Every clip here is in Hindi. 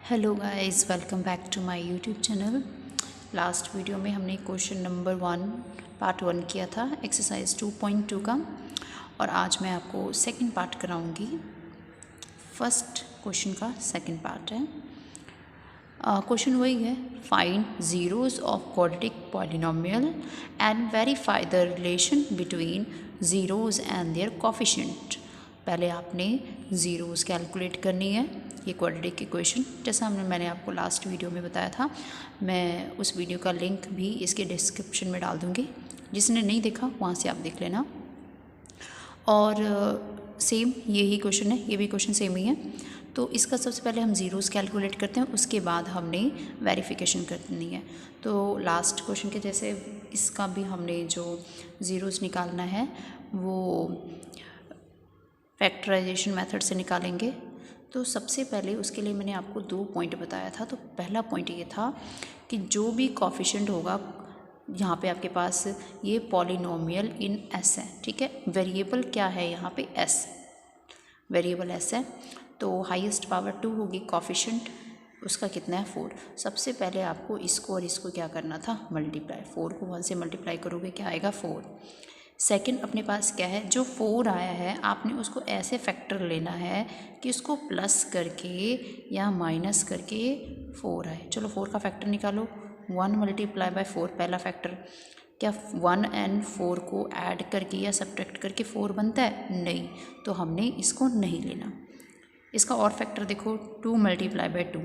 Hello guys, welcome back to my YouTube channel. Last video में हमने क्वेश्चन नंबर 1 पार्ट 1 किया था एक्सरसाइज 2.2 का, और आज मैं आपको सेकंड पार्ट कराऊंगी। फर्स्ट क्वेश्चन का सेकंड पार्ट है। क्वेश्चन वही है, find zeros of quadratic polynomial and verify the relation between zeros and their coefficient. पहले आपने ज़ीरोज़ कैलकुलेट करनी है, ये क्वाड्रेटिक इक्वेशन, जैसा मैंने आपको लास्ट वीडियो में बताया था। मैं उस वीडियो का लिंक भी इसके डिस्क्रिप्शन में डाल दूँगी, जिसने नहीं देखा वहाँ से आप देख लेना। और सेम यही क्वेश्चन है, ये भी क्वेश्चन सेम ही है। तो इसका सबसे पहले हम ज़ीरोज़ कैलकुलेट करते हैं, उसके बाद हमने वेरिफिकेशन करनी है। तो लास्ट क्वेश्चन के जैसे इसका भी हमने जो ज़ीरोज़ निकालना है वो फैक्टराइजेशन मेथड से निकालेंगे। तो सबसे पहले उसके लिए मैंने आपको 2 पॉइंट बताया था। तो पहला पॉइंट ये था कि जो भी कोफिशिएंट होगा, यहाँ पे आपके पास ये पॉलिनोमियल इन एस है, ठीक है। वेरिएबल क्या है यहाँ पे? एस, वेरिएबल एस है। तो हाईएस्ट पावर 2 होगी कोफिशिएंट, उसका कितना है? 4। सबसे पहले आपको इसको और इसको क्या करना था? मल्टीप्लाई। 4 को 1 से मल्टीप्लाई करोगे, क्या आएगा? 4। सेकंड अपने पास क्या है? जो 4 आया है आपने उसको ऐसे फैक्टर लेना है कि उसको प्लस करके या माइनस करके 4 आए। चलो 4 का फैक्टर निकालो। 1 मल्टीप्लाई बाय 4 पहला फैक्टर। क्या 1 एंड 4 को ऐड करके या सब्ट्रैक्ट करके 4 बनता है? नहीं, तो हमने इसको नहीं लेना। इसका और फैक्टर देखो, 2 मल्टीप्लाई बाय 2,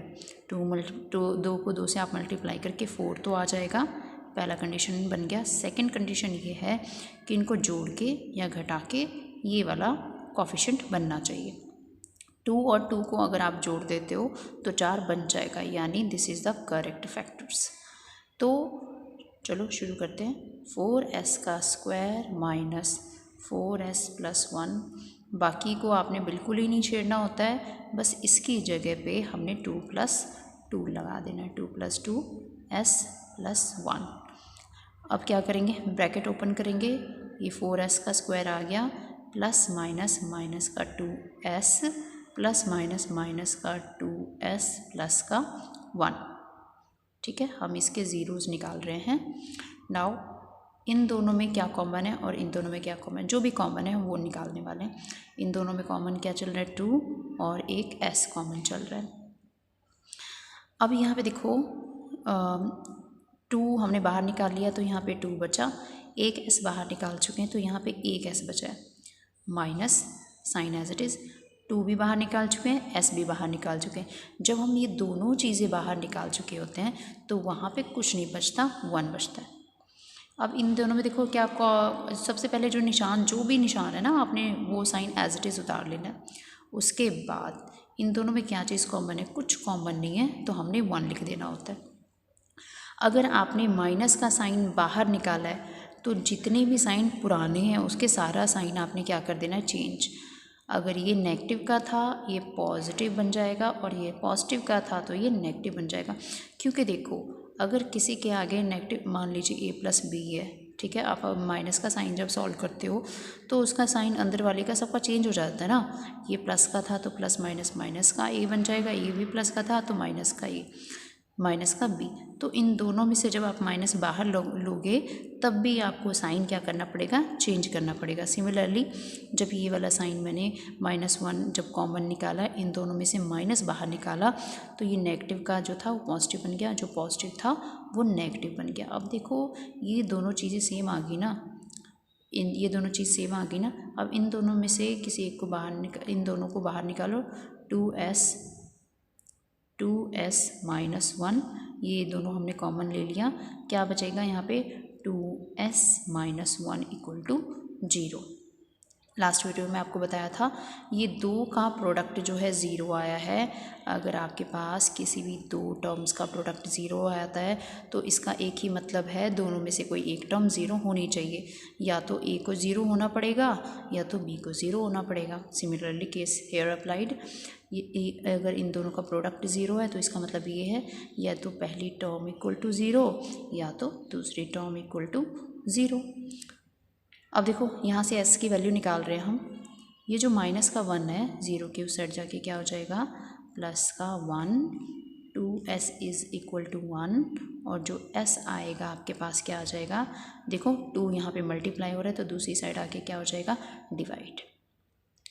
2 को 2 से आप मल्टीप्लाई करके 4 तो आ जाएगा। पहला कंडीशन बन गया। सेकंड कंडीशन ये है कि इनको जोड़ के या घटा के ये वाला कोफिशिएंट बनना चाहिए। 2 और 2 को अगर आप जोड़ देते हो तो 4 बन जाएगा, यानी this is the correct factors. तो चलो शुरू करते हैं। 4s का स्क्वायर माइनस 4s प्लस 1, बाकी को आपने बिल्कुल ही नहीं छेड़ना होता है, बस इसकी जगह पे हमने 2 प्लस 2 लगा देना है। 2 प्लस 2 s प्लस 1। अब क्या करेंगे? ब्रैकेट ओपन करेंगे, ये 4s का स्क्वायर आ गया, प्लस माइनस माइनस का 2s प्लस माइनस माइनस का 2s प्लस का 1, ठीक है। हम इसके ज़ीरोज़ निकाल रहे हैं। नाउ इन दोनों में क्या कॉमन है और इन दोनों में क्या कॉमन है? जो भी कॉमन है वो निकालने वाले हैं। इन दोनों में कॉमन क्या चल रहा है? 2 और एक s कॉमन चल रहा है। अब यहाँ पे देखो, 2 हमने बाहर निकाल लिया तो यहाँ पे 2 बचा, एक s बाहर निकाल चुके हैं तो यहाँ पे एक s बचा है, minus sign as it is. 2 भी बाहर निकाल चुके हैं, s भी बाहर निकाल चुके हैं। जब हम ये दोनों चीज़ें बाहर निकाल चुके होते हैं तो वहाँ पे कुछ नहीं बचता, 1 बचता है। अब इन दोनों में देखो क्या, सबसे पहले जो निशान, जो भी निशान है ना, आपने वो साइन एज इट इज़ उतार लेना है। उसके बाद इन दोनों में क्या चीज़ कॉमन है? कुछ कॉमन नहीं है, तो हमने 1 लिख देना होता है। अगर आपने माइनस का साइन बाहर निकाला है तो जितने भी साइन पुराने हैं उसके सारा साइन आपने क्या कर देना है? चेंज। अगर ये नेगेटिव का था ये पॉजिटिव बन जाएगा, और ये पॉजिटिव का था तो ये नेगेटिव बन जाएगा। क्योंकि देखो, अगर किसी के आगे नेगेटिव, मान लीजिए a प्लस बी है, ठीक है, आप माइनस का साइन जब सॉल्व करते हो तो उसका साइन अंदर वाले का सबका चेंज हो जाता है ना। ये प्लस का था तो प्लस माइनस माइनस का a बन जाएगा, ये भी प्लस का था तो माइनस का a, माइनस का b। तो इन दोनों में से जब आप माइनस बाहर लोगे तब भी आपको साइन क्या करना पड़ेगा? चेंज करना पड़ेगा। सिमिलरली जब ये वाला साइन मैंने -1 जब कॉमन निकाला, इन दोनों में से माइनस बाहर निकाला तो ये नेगेटिव का जो था वो पॉजिटिव बन गया, जो पॉजिटिव था वो नेगेटिव बन गया। अब देखो ये दोनों चीज़ें सेम आ गई ना, ये दोनों चीज़ सेम आ गई ना। अब इन दोनों में से किसी एक को बाहर इन दोनों को बाहर निकालो। 2s माइनस 1, ये दोनों हमने कॉमन ले लिया, क्या बचेगा यहाँ पे? 2s minus 1 equal to 0। Last video में आपको बताया था ये 2 का प्रोडक्ट जो है 0 आया है। अगर आपके पास किसी भी 2 टर्म्स का प्रोडक्ट 0 आता है तो इसका एक ही मतलब है, दोनों में से कोई एक टर्म 0 होनी चाहिए, या तो a को 0 होना पड़ेगा या तो b को 0 होना पड़ेगा। सिमिलरली केस हेयर अप्लाइड, ये अगर इन दोनों का प्रोडक्ट 0 है तो इसका मतलब ये है या तो पहली टर्म इक्वल टू 0 या तो दूसरी टर्म इक्वल टू 0। अब देखो यहाँ से s की वैल्यू निकाल रहे हैं हम। ये जो माइनस का 1 है 0 के उस साइड जाके क्या हो जाएगा? प्लस का 1 2s इज़ इक्वल टू 1 और जो s आएगा आपके पास क्या आ जाएगा, देखो 2 यहाँ पे मल्टीप्लाई हो रहा है तो दूसरी साइड आके क्या हो जाएगा, डिवाइड।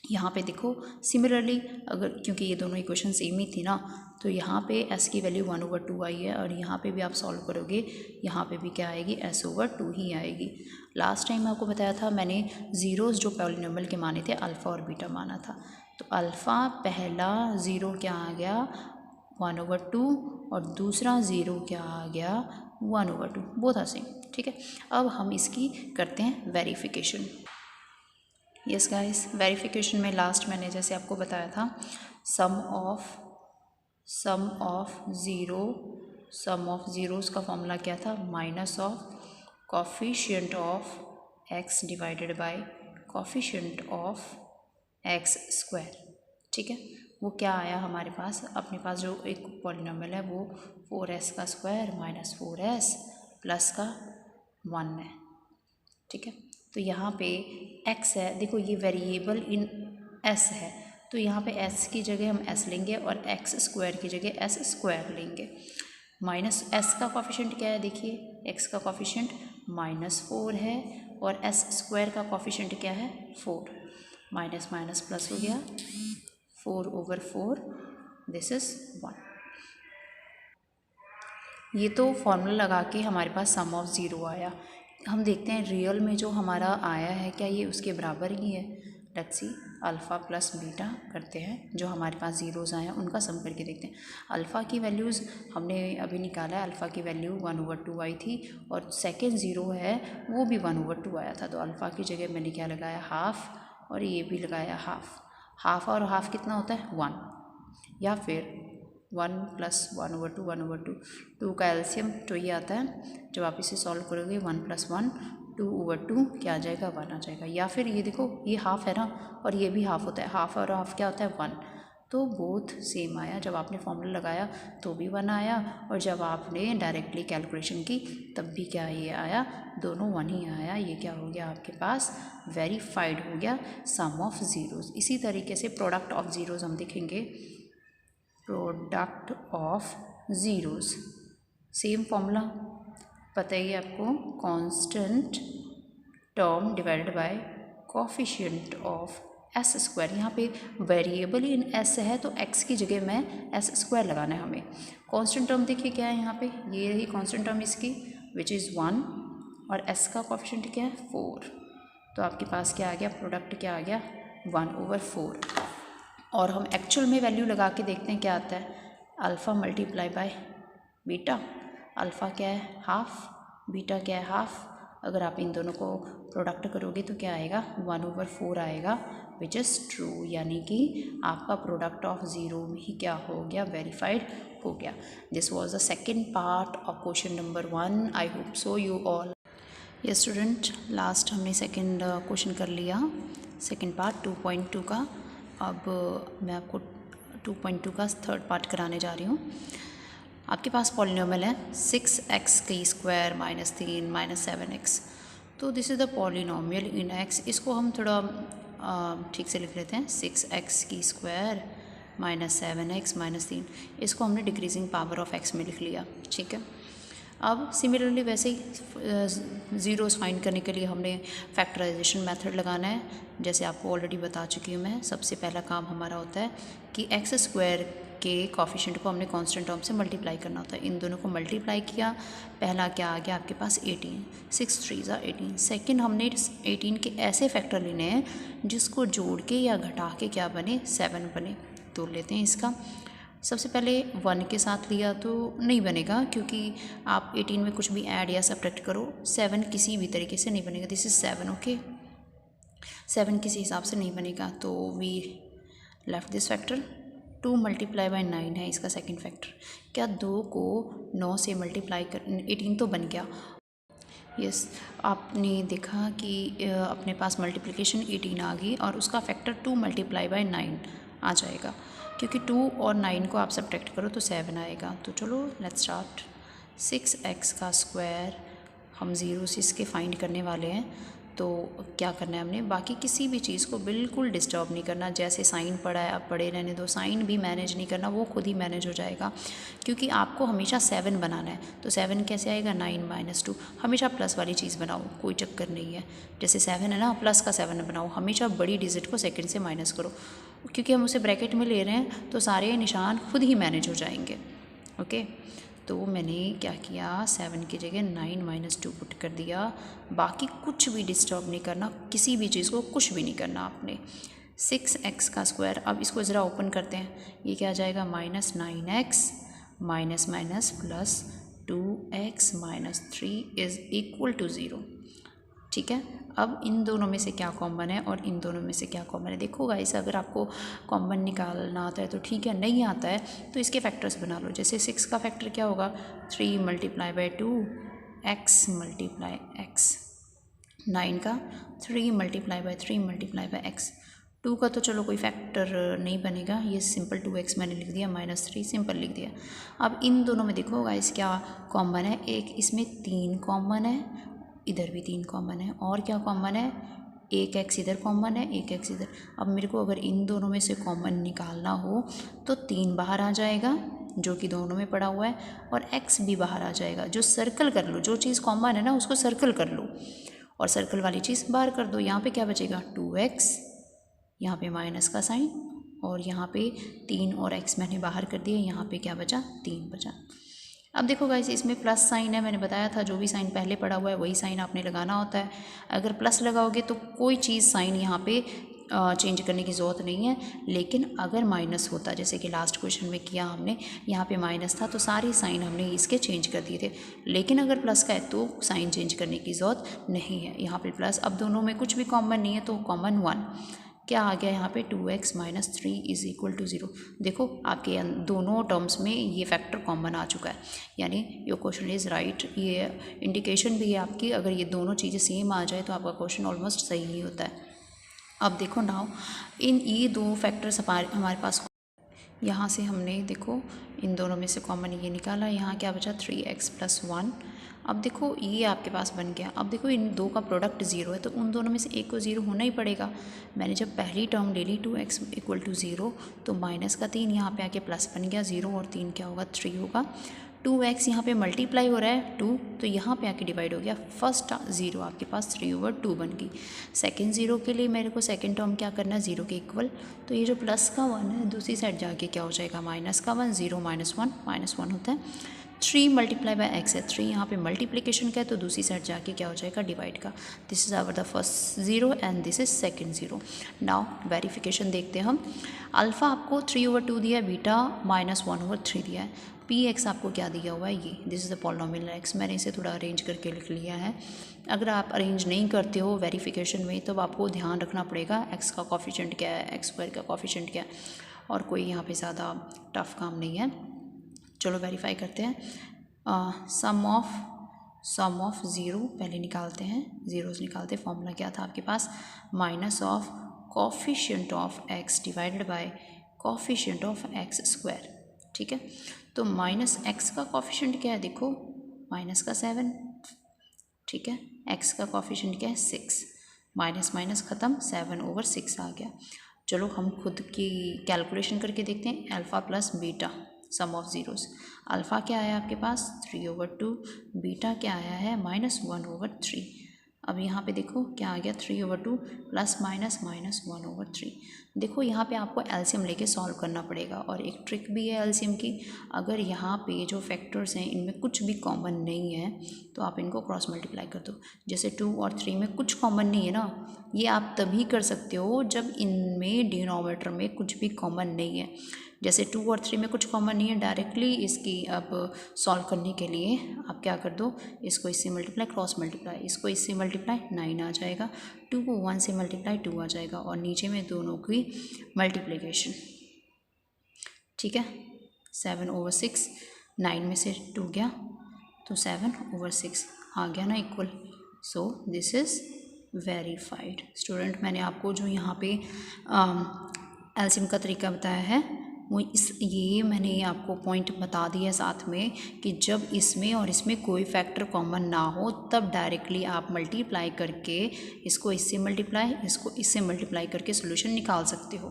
यहाँ पे देखो सिमिलरली अगर, क्योंकि ये दोनों इक्वेशन सेम ही थी ना, तो यहाँ पे s की वैल्यू 1/2 आई है और यहाँ पे भी आप सॉल्व करोगे, यहाँ पे भी क्या आएगी, s/2 ही आएगी। लास्ट टाइम आपको बताया था मैंने ज़ीरोज़ जो पॉलिनोमियल के माने थे अल्फ़ा और बीटा माना था, तो अल्फ़ा पहला ज़ीरो क्या आ गया, 1/2 और दूसरा ज़ीरो क्या आ गया, 1/2, बोथ आर सेम। ठीक है, अब हम इसकी करते हैं वेरिफिकेशन। यस गाइस, वेरिफिकेशन में लास्ट मैंने जैसे आपको बताया था, सम ऑफ ज़ीरोज़ का फॉर्मूला क्या था, minus of coefficient of x divided by coefficient of x square. ठीक है, वो क्या आया हमारे पास, अपने पास जो एक पॉलिनोमियल है वो 4s का स्क्वायर माइनस 4s प्लस का 1 है। ठीक है, तो यहाँ पे x है, देखो ये वेरिएबल इन s है, तो यहाँ पे s की जगह हम s लेंगे और x स्क्वायर की जगह s स्क्वायर लेंगे। माइनस s का कॉफिशेंट क्या है, देखिए x का कॉफिशेंट -4 है और s स्क्वायर का कॉफिशेंट क्या है, 4। माइनस माइनस प्लस हो गया, 4/4, दिस इज़ 1। ये तो फॉर्मूला लगा के हमारे पास सम ऑफ ज़ीरो आया। हम देखते हैं रियल में जो हमारा आया है क्या ये उसके बराबर ही है। Let's see, alpha plus beta करते हैं, जो हमारे पास ज़ीरोज़ आए हैं उनका सम करके देखते हैं। अल्फ़ा की वैल्यूज़ हमने अभी निकाला है, अल्फ़ा की वैल्यू 1/2 आई थी और सेकेंड ज़ीरो है वो भी 1/2 आया था, तो अल्फ़ा की जगह मैंने क्या लगाया, हाफ़, और ये भी लगाया हाफ़ और हाफ़ कितना होता है, 1, या फिर 1 + 1/2, 1/2, 2 का एलसीएम 2 ही आता है। जब आप इसे सॉल्व करोगे 1 + 1 2/2 क्या आ जाएगा, 1 आ जाएगा। या फिर ये देखो ये हाफ़ है ना और ये भी हाफ़ होता है, हाफ़ और हाफ़ क्या होता है, 1, तो बोथ सेम आया। जब आपने फॉर्मूला लगाया तो भी 1 आया और जब आपने डायरेक्टली कैलकुलेशन की तब भी क्या ये आया, दोनों 1 ही आया। ये क्या हो गया आपके पास, वेरीफाइड हो गया सम ऑफ ज़ीरोज़। इसी तरीके से प्रोडक्ट ऑफ ज़ीरोज़ हम देखेंगे, product of zeros same formula पता ही है आपको, constant term divided by coefficient of S square. यहाँ पे वेरिएबल इन एस है तो एक्स की जगह में एस स्क्वायर लगाना है हमें। कांस्टेंट टर्म देखिए क्या है यहाँ पे, ये रही कांस्टेंट टर्म इसकी विच इज़ 1 और एस का कोफिशिएंट क्या है, 4, तो आपके पास क्या आ गया, प्रोडक्ट क्या आ गया, 1/4। और हम एक्चुअल में वैल्यू लगा के देखते हैं क्या आता है, alpha multiply by beta, alpha क्या है, हाफ़, बीटा क्या है, हाफ़। अगर आप इन दोनों को प्रोडक्ट करोगे तो क्या आएगा, 1/4 आएगा, विच इज़ ट्रू, यानी कि आपका प्रोडक्ट ऑफ ज़ीरो ही क्या हो गया, वेरीफाइड हो गया। This was the second part of question number 1। I hope so you all. ये स्टूडेंट, लास्ट हमने सेकेंड क्वेश्चन कर लिया, सेकेंड पार्ट 2.2 का। अब मैं आपको 2.2 का थर्ड पार्ट कराने जा रही हूँ। आपके पास पॉलिनोमियल है 6x² - 3 - 7x, तो this is the polynomial in x। इसको हम थोड़ा ठीक से लिख लेते हैं, 6x² - 7x - 3, इसको हमने डिक्रीजिंग पावर ऑफ x में लिख लिया। ठीक है, अब सिमिलरली वैसे ही ज़ीरोज़ फाइंड करने के लिए हमने फैक्टराइजेशन मेथड लगाना है। जैसे आपको ऑलरेडी बता चुकी हूँ मैं, सबसे पहला काम हमारा होता है कि एक्स स्क्वायर के कॉफिशेंट को हमने कांस्टेंट टर्म से मल्टीप्लाई करना होता है। इन दोनों को मल्टीप्लाई किया, पहला क्या आ गया आपके पास, 18, 6 3 = 18। सेकेंड हमने 18 के ऐसे फैक्टर लेने हैं जिसको जोड़ के या घटा के क्या बने, 7 बने। तो लेते हैं इसका, सबसे पहले 1 के साथ लिया तो नहीं बनेगा, क्योंकि आप 18 में कुछ भी ऐड या सब्ट्रैक्ट करो, 7 किसी भी तरीके से नहीं बनेगा। दिस इज़ 7, ओके, 7 किसी हिसाब से नहीं बनेगा, तो वी लेफ्ट दिस फैक्टर। 2 × 9 है इसका सेकंड फैक्टर। क्या 2 को 9 से मल्टीप्लाई कर, 18 तो बन गया। यस, आपने देखा कि अपने पास मल्टीप्लिकेशन 18 आ गई और उसका फैक्टर 2 × 9 आ जाएगा, क्योंकि 2 और 9 को आप सब्ट्रैक्ट करो तो 7 आएगा। तो चलो लेट्स स्टार्ट। 6x² हम ज़ीरो से इसके फाइंड करने वाले हैं, तो क्या करना है हमने, बाकी किसी भी चीज़ को बिल्कुल डिस्टर्ब नहीं करना। जैसे साइन पड़ा है, आप पड़े रहने दो, साइन भी मैनेज नहीं करना, वो खुद ही मैनेज हो जाएगा। क्योंकि आपको हमेशा 7 बनाना है, तो 7 कैसे आएगा, 9 - 2। हमेशा प्लस वाली चीज़ बनाओ, कोई चक्कर नहीं है। जैसे 7 है ना, प्लस का 7 बनाओ, हमेशा बड़ी डिजिट को सेकेंड से माइनस करो, क्योंकि हम उसे ब्रैकेट में ले रहे हैं तो सारे निशान खुद ही मैनेज हो जाएंगे। ओके, तो मैंने क्या किया, 7 की जगह 9 - 2 पुट कर दिया। बाकी कुछ भी डिस्टर्ब नहीं करना, किसी भी चीज़ को कुछ भी नहीं करना आपने। 6x का स्क्वायर, अब इसको ज़रा ओपन करते हैं, ये क्या आ जाएगा, -9x minus minus plus 2x - 3 is equal to 0। ठीक है, अब इन दोनों में से क्या कॉमन है और इन दोनों में से क्या कॉमन है। देखो गाइस, अगर आपको कॉमन निकालना आता है तो ठीक है, नहीं आता है तो इसके फैक्टर्स बना लो। जैसे 6 का फैक्टर क्या होगा, 3 × 2 x × x। 9 का 3 × 3 × x। 2 का तो चलो कोई फैक्टर नहीं बनेगा, ये सिंपल 2x मैंने लिख दिया, -3 सिंपल लिख दिया। अब इन दोनों में देखो गाइस क्या कॉमन है, एक इसमें 3 कॉमन है, इधर भी 3 कॉमन है, और क्या कॉमन है, एक x इधर कॉमन है, एक x इधर। अब मेरे को अगर इन दोनों में से कॉमन निकालना हो तो 3 बाहर आ जाएगा जो कि दोनों में पड़ा हुआ है, और x भी बाहर आ जाएगा। जो सर्कल कर लो, जो चीज़ कॉमन है ना उसको सर्कल कर लो और सर्कल वाली चीज़ बाहर कर दो। यहाँ पे क्या बचेगा, 2x, यहाँ पे माइनस का साइन, और यहाँ पे 3 और x मैंने बाहर कर दिया, यहाँ पे क्या बचा, 3 बचा। अब देखो गाइस, इसमें प्लस साइन है, मैंने बताया था जो भी साइन पहले पड़ा हुआ है वही साइन आपने लगाना होता है। अगर प्लस लगाओगे तो कोई चीज़ साइन यहाँ पे चेंज करने की ज़रूरत नहीं है, लेकिन अगर माइनस होता, जैसे कि लास्ट क्वेश्चन में किया हमने, यहाँ पे माइनस था तो सारी साइन हमने इसके चेंज कर दिए थे। लेकिन अगर प्लस का है तो साइन चेंज करने की ज़रूरत नहीं है, यहाँ पे प्लस। अब दोनों में कुछ भी कॉमन नहीं है तो कॉमन 1 क्या आ गया यहाँ पे, 2x - 3 इज़ इक्वल टू 0। देखो आपके दोनों टर्म्स में ये फैक्टर कॉमन आ चुका है, यानी योर क्वेश्चन इज़ राइट। ये इंडिकेशन भी है आपकी, अगर ये दोनों चीज़ें सेम आ जाए तो आपका क्वेश्चन ऑलमोस्ट सही ही होता है। अब देखो नाउ, ये दो फैक्टर्स हमारे पास, यहाँ से हमने देखो इन दोनों में से कॉमन ये निकाला, यहाँ क्या बचा, 3x + 1। अब देखो ये आपके पास बन गया। अब देखो इन दो का प्रोडक्ट 0 है तो उन दोनों में से एक को 0 होना ही पड़ेगा। मैंने जब पहली टर्म ले ली 2x = 0 तो माइनस का 3 यहाँ पे आके प्लस बन गया, 0 और 3 क्या होगा, 3 होगा। 2x यहाँ पे मल्टीप्लाई हो रहा है 2, तो यहाँ पे आके डिवाइड हो गया। फर्स्ट 0 आपके पास 3/2 बन गई। सेकेंड 0 के लिए मेरे को सेकेंड टर्म क्या करना है, 0 के इक्वल। तो ये जो प्लस का 1 है दूसरी साइड जाके क्या हो जाएगा, माइनस का 1। 0 - 1 -1 होता है। 3 × x है, 3 यहाँ पे मल्टीप्लिकेशन का है तो दूसरी साइड जाके क्या हो जाएगा, डिवाइड का। This is our the first 0 and this is second 0। Now verification देखते हैं हम। अल्फ़ा आपको 3/2 दिया है, बीटा -1/3 दिया है, px आपको क्या दिया हुआ है, ये this is the polynomial x। मैंने इसे थोड़ा अरेंज करके लिख लिया है। अगर आप अरेंज नहीं करते हो वेरिफिकेशन में तो आपको ध्यान रखना पड़ेगा x का कॉफिशेंट क्या है, x² का कॉफिशेंट क्या है, और कोई यहाँ पे ज़्यादा टफ काम नहीं है। चलो वेरीफाई करते हैं। सम ऑफ 0 पहले निकालते हैं, ज़ीरोज़ निकालते हैं। फॉर्मूला क्या था आपके पास, minus of coefficient of x divided by coefficient of x²। ठीक है, तो -x का कॉफिशिएंट क्या है, देखो माइनस का 7। ठीक है, x का कॉफिशिएंट क्या है, 6। माइनस माइनस ख़त्म, 7/6 आ गया। चलो हम खुद की कैलकुलेशन करके देखते हैं। Alpha plus beta some of zeros. Alpha क्या आया आपके पास, 3/2। बीटा क्या आया है, -1/3। अब यहाँ पे देखो क्या आ गया, 3/2 प्लस माइनस -1/3। देखो यहाँ पे आपको एलसीएम लेके सॉल्व करना पड़ेगा, और एक ट्रिक भी है एलसीएम की। अगर यहाँ पे जो फैक्टर्स हैं इनमें कुछ भी कॉमन नहीं है तो आप इनको क्रॉस मल्टीप्लाई कर दो। जैसे 2 और 3 में कुछ कॉमन नहीं है ना, ये आप तभी कर सकते हो जब इनमें डिनोमिनेटर में कुछ भी कॉमन नहीं है। जैसे 2 और 3 में कुछ कॉमन नहीं है, डायरेक्टली इसकी अब सॉल्व करने के लिए आप क्या कर दो, इसको इससे मल्टीप्लाई, क्रॉस मल्टीप्लाई, इसको इससे मल्टीप्लाई 9 आ जाएगा, 2 को 1 से मल्टीप्लाई 2 आ जाएगा, और नीचे में दोनों की मल्टीप्लिकेशन। ठीक है, 7/6, 9 में से 2 गया तो 7/6 आ गया ना equal. So this is verified. Student मैंने आपको जो यहाँ पे एलसीएम का तरीका बताया है ये मैंने आपको पॉइंट बता दिया साथ में कि जब इसमें और इसमें कोई फैक्टर कॉमन ना हो तब डायरेक्टली आप मल्टीप्लाई करके इसको इससे मल्टीप्लाई करके सोल्यूशन निकाल सकते हो।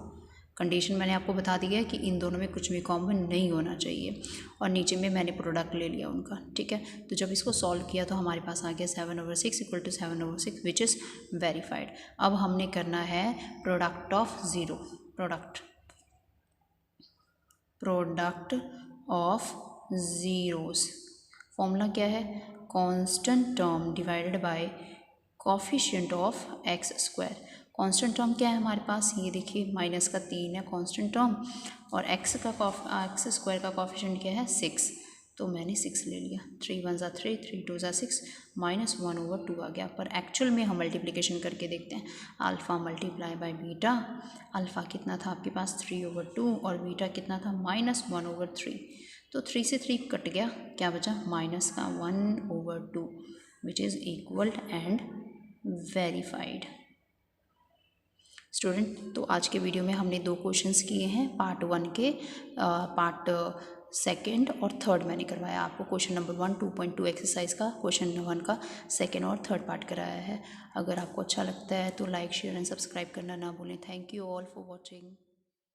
कंडीशन मैंने आपको बता दी है कि इन दोनों में कुछ भी कॉमन नहीं होना चाहिए, और नीचे में मैंने प्रोडक्ट ले लिया उनका, ठीक है। तो जब इसको सॉल्व किया तो हमारे पास आ गया 7/6 equal to 7/6 which is verified. अब हमने करना है product of zero, product of zeros. Formula क्या है, constant term divided by coefficient of x square. Constant term क्या है हमारे पास, ये देखिए माइनस का 3 है कांस्टेंट टर्म, और एक्स स्क्वायर का कोफिशिएंट क्या है 6, तो मैंने 6 ले लिया। 3 1 ज़ा 3, 3 2 ज़ा 6, -1/2 आ गया। पर एक्चुअल में हम मल्टीप्लिकेशन करके देखते हैं, alpha multiply by beta, alpha कितना था आपके पास 3/2 और बीटा कितना था -1/3, तो 3 से 3 कट गया, क्या बचा माइनस का 1/2 which is equal and verified. Student, तो आज के वीडियो में हमने 2 क्वेश्चंस किए हैं पार्ट 1 के, पार्ट सेकंड और थर्ड मैंने करवाया आपको। क्वेश्चन नंबर 1 2.2 एक्सरसाइज का क्वेश्चन 1 का सेकंड और थर्ड पार्ट कराया है। अगर आपको अच्छा लगता है तो लाइक शेयर एंड सब्सक्राइब करना ना भूलें। Thank you all for watching.